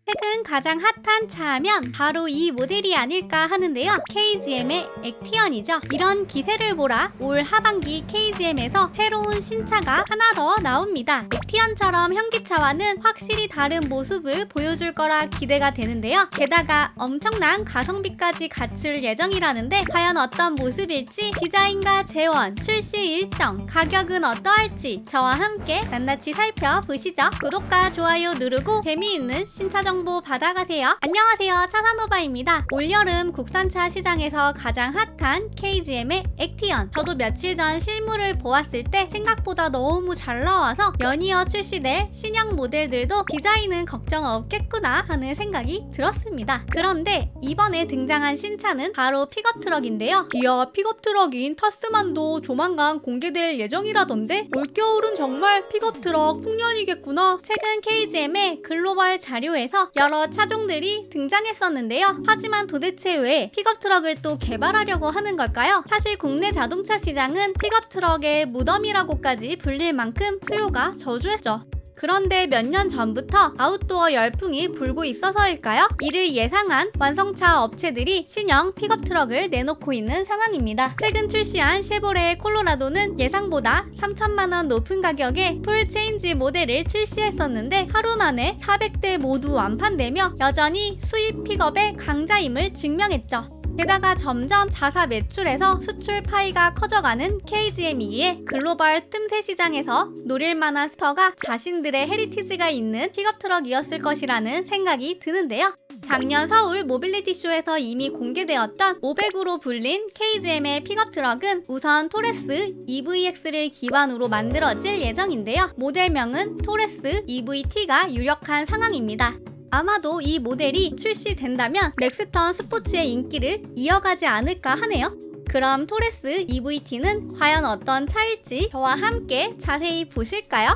최근 가장 핫한 차 하면 바로 이 모델이 아닐까 하는데요. KGM의 액티언이죠. 이런 기세를 보라 올 하반기 KGM에서 새로운 신차가 하나 더 나옵니다. 액티언처럼 현기차와는 확실히 다른 모습을 보여줄 거라 기대가 되는데요. 게다가 엄청난 가성비까지 갖출 예정이라는데 과연 어떤 모습일지 디자인과 재원, 출시 일정, 가격은 어떠할지 저와 함께 낱낱이 살펴보시죠. 구독과 좋아요 누르고 재미있는 신차 정보 받아가세요. 안녕하세요, 차산오바입니다. 올여름 국산차 시장에서 가장 핫한 KGM의 액티언. 저도 며칠 전 실물을 보았을 때 생각보다 너무 잘 나와서 연이어 출시될 신형 모델들도 디자인은 걱정 없겠구나 하는 생각이 들었습니다. 그런데 이번에 등장한 신차는 바로 픽업 트럭인데요. 기아 픽업 트럭인 타스만도 조만간 공개될 예정이라던데 올겨울은 정말 픽업 트럭 풍년이겠구나. 최근 KGM의 글로벌 자료에서 여러 차종들이 등장했었는데요. 하지만 도대체 왜 픽업 트럭을 또 개발하려고 하는 걸까요? 사실 국내 자동차 시장은 픽업 트럭의 무덤이라고까지 불릴 만큼 수요가 저조했죠. 그런데 몇 년 전부터 아웃도어 열풍이 불고 있어서일까요? 이를 예상한 완성차 업체들이 신형 픽업 트럭을 내놓고 있는 상황입니다. 최근 출시한 쉐보레 콜로라도는 예상보다 3천만 원 높은 가격에 풀 체인지 모델을 출시했었는데 하루 만에 400대 모두 완판되며 여전히 수입 픽업의 강자임을 증명했죠. 게다가 점점 자사 매출에서 수출 파이가 커져가는 KGM이기에 글로벌 틈새 시장에서 노릴 만한 스터가 자신들의 헤리티지가 있는 픽업 트럭이었을 것이라는 생각이 드는데요. 작년 서울 모빌리티 쇼에서 이미 공개되었던 500으로 불린 KGM의 픽업 트럭은 우선 토레스 EVX를 기반으로 만들어질 예정인데요. 모델명은 토레스 EVT가 유력한 상황입니다. 아마도 이 모델이 출시된다면 렉스턴 스포츠의 인기를 이어가지 않을까 하네요. 그럼 토레스 EVT는 과연 어떤 차일지 저와 함께 자세히 보실까요?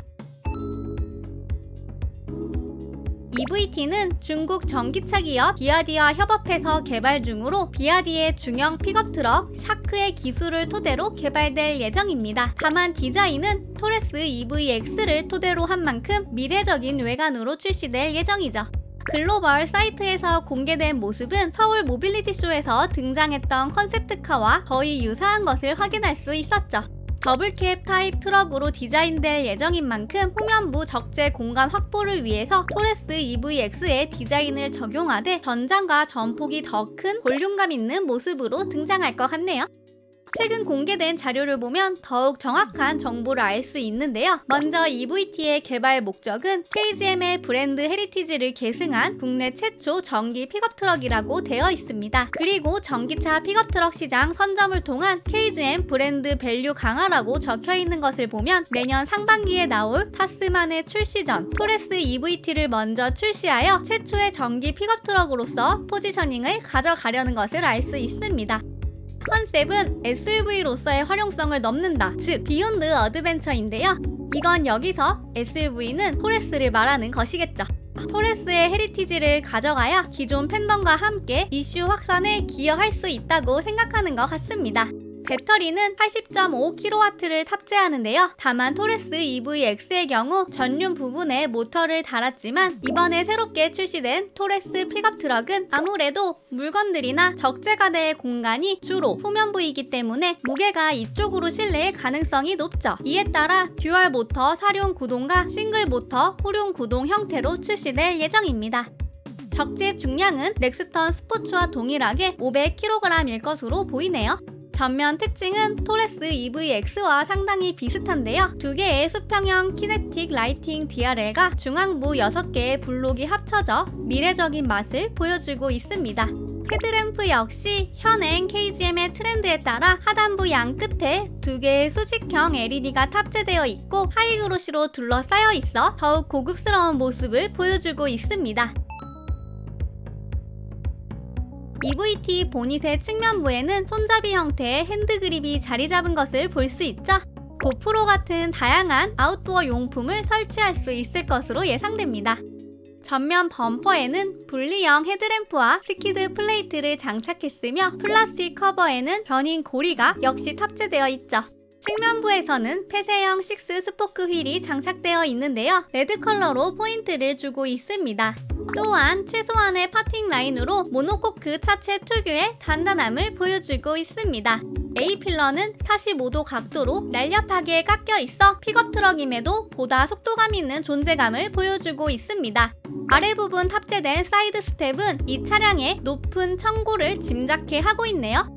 EVT는 중국 전기차 기업 비아디와 협업해서 개발 중으로 비아디의 중형 픽업 트럭 샤크의 기술을 토대로 개발될 예정입니다. 다만 디자인은 토레스 EVX를 토대로 한 만큼 미래적인 외관으로 출시될 예정이죠. 글로벌 사이트에서 공개된 모습은 서울 모빌리티 쇼에서 등장했던 컨셉트카와 거의 유사한 것을 확인할 수 있었죠. 더블캡 타입 트럭으로 디자인될 예정인 만큼 후면부 적재 공간 확보를 위해서 토레스 EVX의 디자인을 적용하되 전장과 전폭이 더 큰 볼륨감 있는 모습으로 등장할 것 같네요. 최근 공개된 자료를 보면 더욱 정확한 정보를 알 수 있는데요. 먼저 EVT의 개발 목적은 KGM의 브랜드 헤리티지를 계승한 국내 최초 전기 픽업 트럭이라고 되어 있습니다. 그리고 전기차 픽업 트럭 시장 선점을 통한 KGM 브랜드 밸류 강화라고 적혀 있는 것을 보면 내년 상반기에 나올 타스만의 출시 전 토레스 EVT를 먼저 출시하여 최초의 전기 픽업 트럭으로서 포지셔닝을 가져가려는 것을 알 수 있습니다. 컨셉은 SUV로서의 활용성을 넘는다, 즉 비욘드 어드벤처인데요. 이건 여기서 SUV는 토레스를 말하는 것이겠죠. 토레스의 헤리티지를 가져가야 기존 팬덤과 함께 이슈 확산에 기여할 수 있다고 생각하는 것 같습니다. 배터리는 80.5kW를 탑재하는데요. 다만 토레스 EVX의 경우 전륜 부분에 모터를 달았지만 이번에 새롭게 출시된 토레스 픽업 트럭은 아무래도 물건들이나 적재가 될 공간이 주로 후면부이기 때문에 무게가 이쪽으로 실릴 가능성이 높죠. 이에 따라 듀얼 모터 사륜 구동과 싱글 모터 후륜 구동 형태로 출시될 예정입니다. 적재 중량은 렉스턴 스포츠와 동일하게 500kg일 것으로 보이네요. 전면 특징은 토레스 EVX와 상당히 비슷한데요. 두 개의 수평형 키네틱 라이팅 DRL과 중앙부 6개의 블록이 합쳐져 미래적인 맛을 보여주고 있습니다. 헤드램프 역시 현행 KGM의 트렌드에 따라 하단부 양 끝에 2개의 수직형 LED가 탑재되어 있고 하이그로시로 둘러싸여 있어 더욱 고급스러운 모습을 보여주고 있습니다. EVT 보닛의 측면부에는 손잡이 형태의 핸드그립이 자리 잡은 것을 볼 수 있죠. 고프로 같은 다양한 아웃도어 용품을 설치할 수 있을 것으로 예상됩니다. 전면 범퍼에는 분리형 헤드램프와 스키드 플레이트를 장착했으며 플라스틱 커버에는 견인 고리가 역시 탑재되어 있죠. 측면부에서는 폐쇄형 6 스포크 휠이 장착되어 있는데요. 레드 컬러로 포인트를 주고 있습니다. 또한 최소한의 파팅 라인으로 모노코크 차체 특유의 단단함을 보여주고 있습니다. A필러는 45도 각도로 날렵하게 깎여 있어 픽업 트럭임에도 보다 속도감 있는 존재감을 보여주고 있습니다. 아래 부분 탑재된 사이드 스텝은 이 차량의 높은 청고를 짐작케 하고 있네요.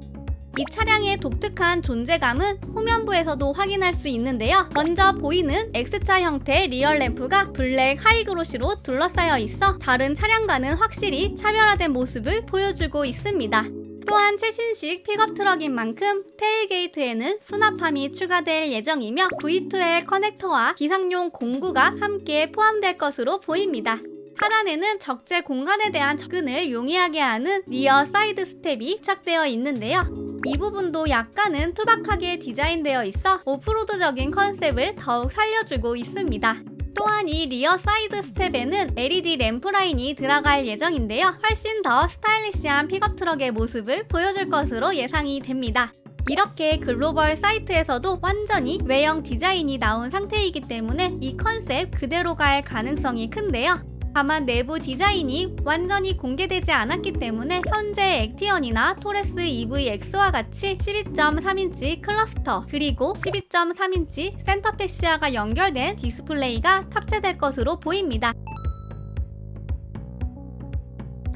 이 차량의 독특한 존재감은 후면부에서도 확인할 수 있는데요. 먼저 보이는 X자 형태 리얼 램프가 블랙 하이그로시로 둘러싸여 있어 다른 차량과는 확실히 차별화된 모습을 보여주고 있습니다. 또한 최신식 픽업 트럭인 만큼 테일게이트에는 수납함이 추가될 예정이며 V2L 커넥터와 기상용 공구가 함께 포함될 것으로 보입니다. 하단에는 적재 공간에 대한 접근을 용이하게 하는 리어 사이드 스텝이 착되어 있는데요. 이 부분도 약간은 투박하게 디자인되어 있어 오프로드적인 컨셉을 더욱 살려주고 있습니다. 또한 이 리어 사이드 스텝에는 LED 램프 라인이 들어갈 예정인데요. 훨씬 더 스타일리시한 픽업 트럭의 모습을 보여줄 것으로 예상이 됩니다. 이렇게 글로벌 사이트에서도 완전히 외형 디자인이 나온 상태이기 때문에 이 컨셉 그대로 갈 가능성이 큰데요. 다만 내부 디자인이 완전히 공개되지 않았기 때문에 현재 액티언이나 토레스 EVX와 같이 12.3인치 클러스터 그리고 12.3인치 센터 패시아가 연결된 디스플레이가 탑재될 것으로 보입니다.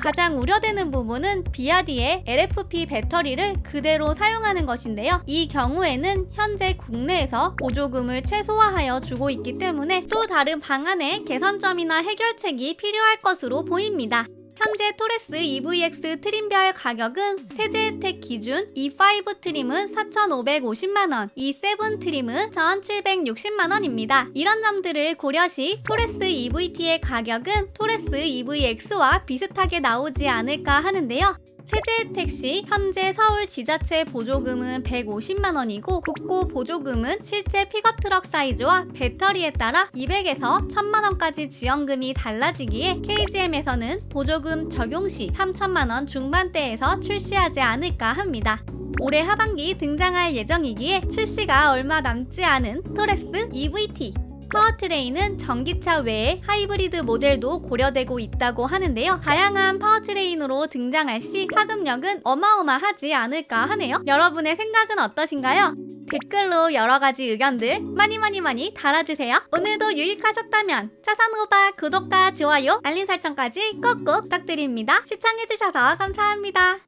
가장 우려되는 부분은 비아디의 LFP 배터리를 그대로 사용하는 것인데요. 이 경우에는 현재 국내에서 보조금을 최소화하여 주고 있기 때문에 또 다른 방안의 개선점이나 해결책이 필요할 것으로 보입니다. 현재 토레스 EVX 트림별 가격은 세제 혜택 기준 E5 트림은 4,550만원, E7 트림은 1,760만원입니다. 이런 점들을 고려시 토레스 EVT의 가격은 토레스 EVX와 비슷하게 나오지 않을까 하는데요. 세제 혜택 시 현재 서울 지자체 보조금은 150만원이고 국고 보조금은 실제 픽업 트럭 사이즈와 배터리에 따라 200에서 1000만원까지 지원금이 달라지기에 KGM에서는 보조금 적용 시 3천만원 중반대에서 출시하지 않을까 합니다. 올해 하반기 등장할 예정이기에 출시가 얼마 남지 않은 토레스 EVT. 파워트레인은 전기차 외에 하이브리드 모델도 고려되고 있다고 하는데요. 다양한 파워트레인으로 등장할 시 파급력은 어마어마하지 않을까 하네요. 여러분의 생각은 어떠신가요? 댓글로 여러가지 의견들 많이 달아주세요. 오늘도 유익하셨다면 차산오바 구독과 좋아요, 알림 설정까지 꼭꼭 부탁드립니다. 시청해주셔서 감사합니다.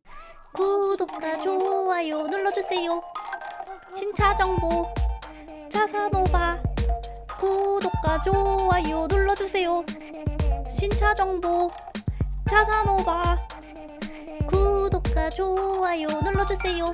구독과 좋아요 눌러주세요. 신차 정보 차산오바 구독과 좋아요 눌러주세요. 신차 정보 차산오바 구독과 좋아요 눌러주세요.